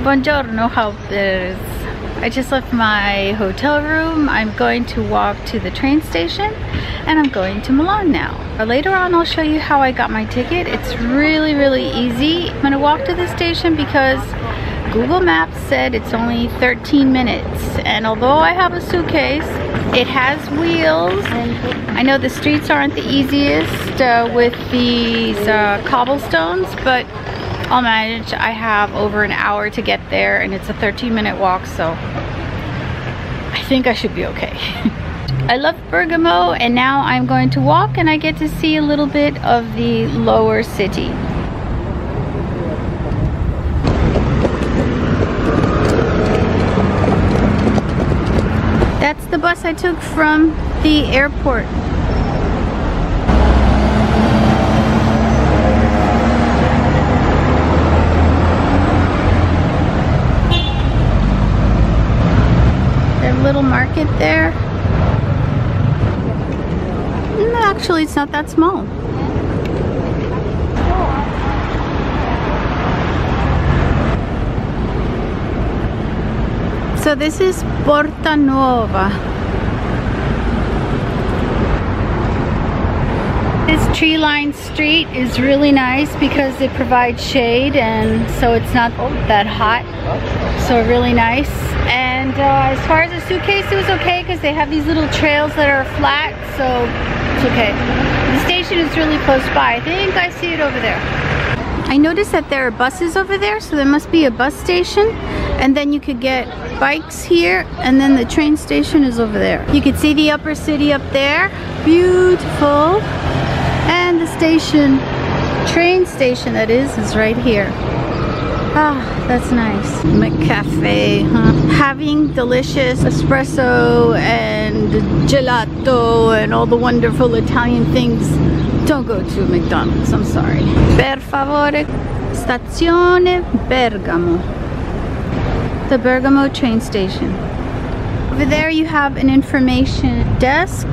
Buongiorno, helpers. I just left my hotel room. I'm going to walk to the train station and I'm going to Milan now. Later on I'll show you how I got my ticket. It's really easy. I'm gonna walk to the station because Google Maps said it's only 13 minutes, and although I have a suitcase, it has wheels. I know the streets aren't the easiest with these cobblestones, but I'll manage. I have over an hour to get there and it's a 13-minute walk, so I think I should be okay. I love Bergamo and now I'm going to walk and I get to see a little bit of the lower city. That's the bus I took from the airport. Little market there. No, actually it's not that small. So this is Porta Nuova. This tree-lined street is really nice because it provides shade and so it's not that hot. So really nice. And as far as the suitcase, it was okay because they have these little trails that are flat, so it's okay. The station is really close by. I think I see it over there. I noticed that there are buses over there, so there must be a bus station, and then you could get bikes here, and then the train station is over there. You could see the upper city up there. Beautiful. And the station, train station that is right here. Ah, that's nice. McCafe, huh? Having delicious espresso and gelato and all the wonderful Italian things. Don't go to McDonald's, I'm sorry. Per favore, stazione Bergamo. The Bergamo train station. Over there you have an information desk.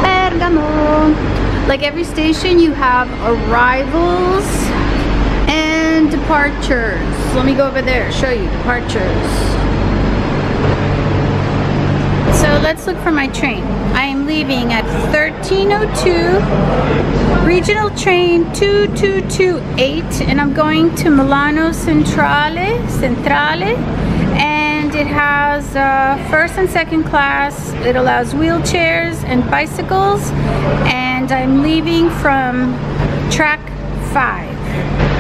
Bergamo. Like every station you have arrivals and departures. Let me go over there, show you departures. So let's look for my train. I am leaving at 13:02, regional train 2228, and I'm going to Milano Centrale, and it has first and second class. It allows wheelchairs and bicycles, and I'm leaving from track 5.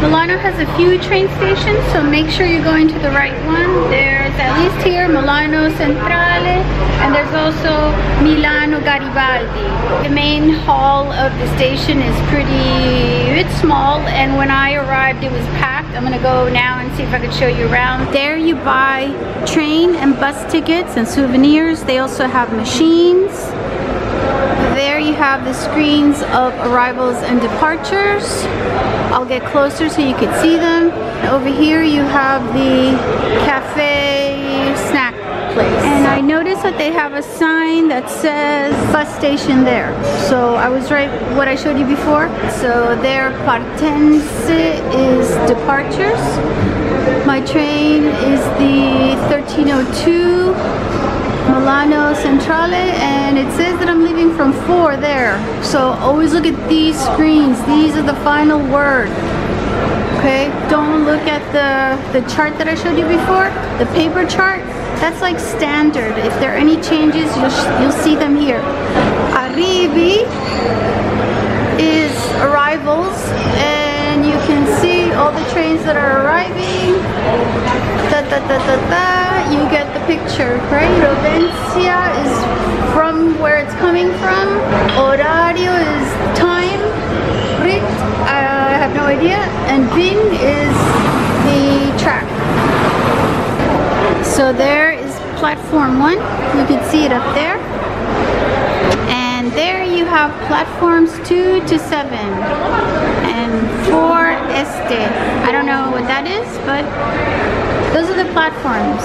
Milano has a few train stations, so make sure you're going to the right one. There's at least here Milano Centrale, and there's also Milano Garibaldi. The main hall of the station is it's small, and when I arrived it was packed. I'm gonna go now and see if I could show you around. There you buy train and bus tickets and souvenirs. They also have machines. There you have the screens of arrivals and departures. I'll get closer so you can see them. Over here you have the cafe snack place. And I noticed that they have a sign that says bus station there. So I was right what I showed you before. So their partenze is departures. My train is the 1302. Milano Centrale, and it says that I'm leaving from 4 there. So always look at these screens. These are the final word. Okay, don't look at the chart that I showed you before, the paper chart. That's like standard. If there are any changes, you'll see them here. Arrivi is arrivals, and you can see all the trains that are arriving. You get the picture, right? Provincia is from where it's coming from. Orario is time. Rit, I have no idea. And bin is the track. So there is platform 1. You can see it up there. And there you have platforms 2 to 7. And 4 este. I don't know what that is, but those are the platforms.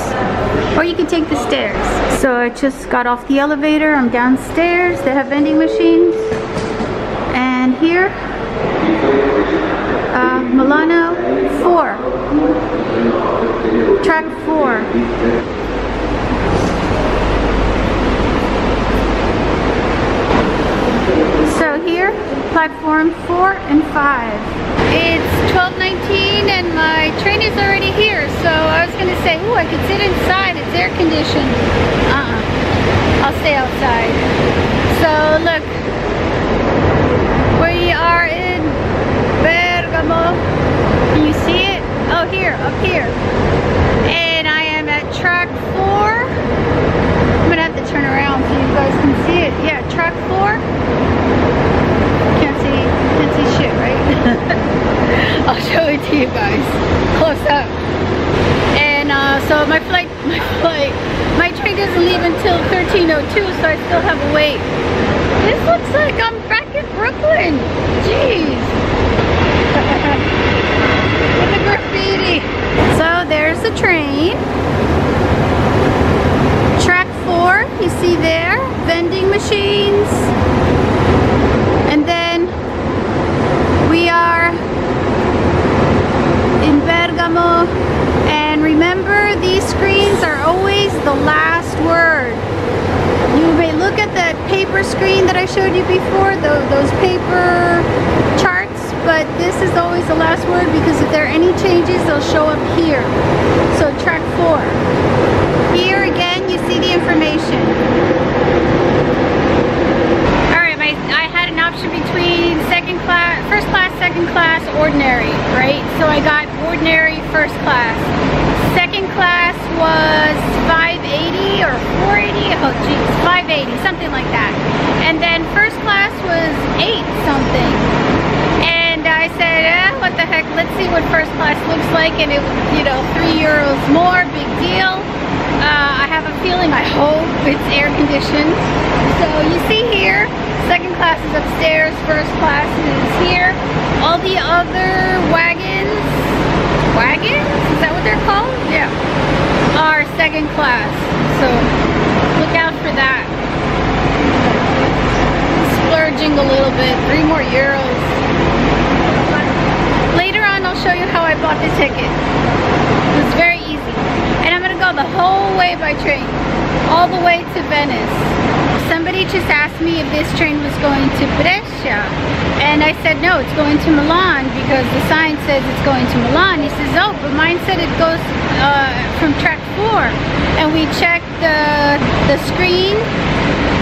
Or you can take the stairs. So I just got off the elevator. I'm downstairs. They have vending machines. And here, Milano track 4. So here, platform 4 and 5. It's 12:19 and my train is already here. So I was gonna say, ooh, I could sit inside, it's air conditioned. I'll stay outside. So look, we are in Bergamo. Can you see it? Oh, here, up here. And I am at track 4. I'm gonna have to turn around so you guys can see it. Yeah, track 4. Can't see shit, right? I'll show it to you guys close up. And so my train doesn't leave until 13:02, so I still have a wait. This looks like I'm back in Brooklyn. Jeez. With the graffiti. So there's the train. Track 4, you see there, vending machines. And then we are in Bergamo. And remember, these screens are always the last word. You may look at that paper screen that I showed you before, those paper charts, but this is always the last word because if there are any changes, they'll show up here. So track 4. Here again, you see the information. Alright, I had an option between first class, second class, ordinary, right? So I got ordinary first class. Second class was 580 or 480, oh geez, 580, something like that. And then first class was 8 something. And I said, what the heck, let's see what first class looks like. And it was, you know, €3 more, big deal. I have a feeling, I hope it's air conditioned. So you see here, second class is upstairs, first class is here. All the other wagons, is that what they're called? Yeah, are second class. So look out for that. Splurging a little bit, €3 more. Later on, I'll show you how I bought the ticket. It was very easy. And I'm gonna go the whole way by train, all the way to Venice. Somebody just asked me if this train was going to Brescia, and I said no, it's going to Milan because the sign says it's going to Milan. He says, oh, but mine said it goes from track 4. And we checked the screen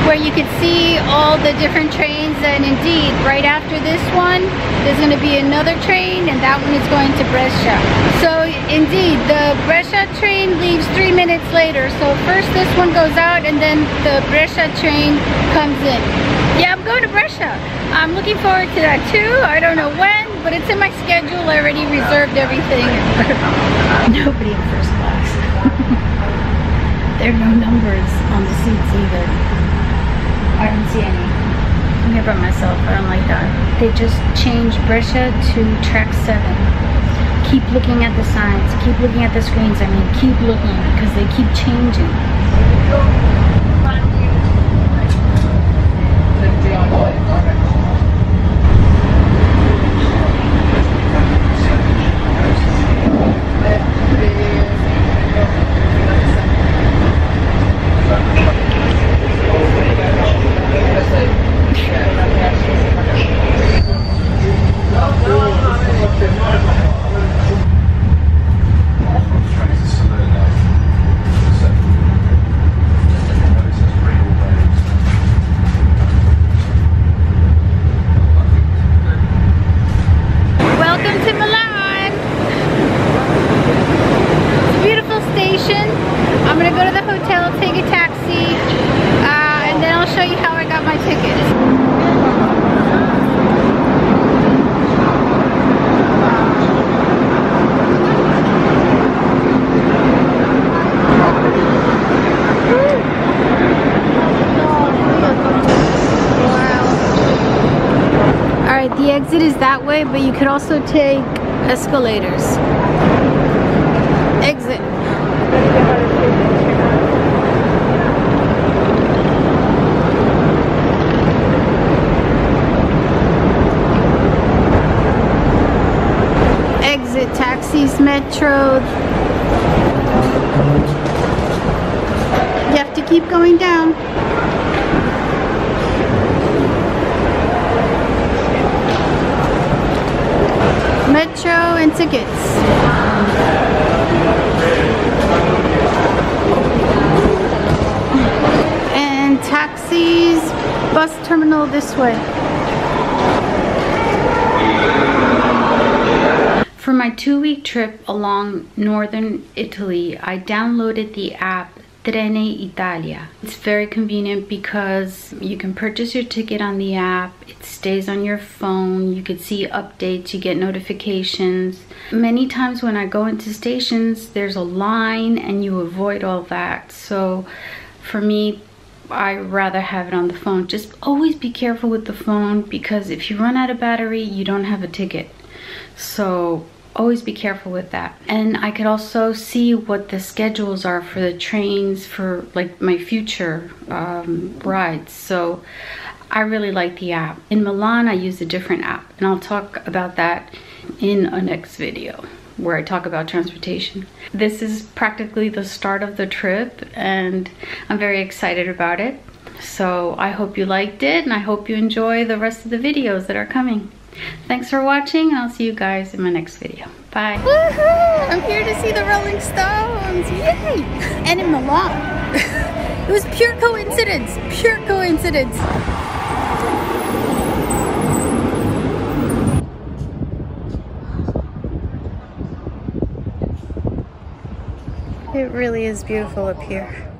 where you could see all the different trains, and indeed, right after this one, there's going to be another train, and that one is going to Brescia. So indeed, the Brescia train leaves 3 minutes later. So first this one goes out, and then the Brescia train comes in. Yeah, I'm going to Brescia. I'm looking forward to that too. I don't know when, but it's in my schedule. I already reserved everything. Nobody in first class. There are no numbers on the seats either. I don't see any. I'm here by myself. I don't like that. They just changed Brescia to track 7. Keep looking at the signs. Keep looking at the screens. I mean, keep looking because they keep changing. The exit is that way, but you could also take escalators. Exit. Exit, taxis, metro. You have to keep going down. Metro and tickets. And taxis, bus terminal this way. For my 2-week trip along northern Italy, I downloaded the app Trenitalia. It's very convenient because you can purchase your ticket on the app. It stays on your phone. You can see updates. You get notifications. Many times when I go into stations, there's a line and you avoid all that. So for me, I rather have it on the phone. Just always be careful with the phone because if you run out of battery, you don't have a ticket. So always be careful with that. And I could also see what the schedules are for the trains for like my future rides. So I really like the app. In Milan, I use a different app, and I'll talk about that in a next video where I talk about transportation. This is practically the start of the trip and I'm very excited about it. So I hope you liked it and I hope you enjoy the rest of the videos that are coming. Thanks for watching, and I'll see you guys in my next video. Bye. Woohoo! I'm here to see the Rolling Stones. Yay! And in Milan. It was pure coincidence. Pure coincidence. It really is beautiful up here.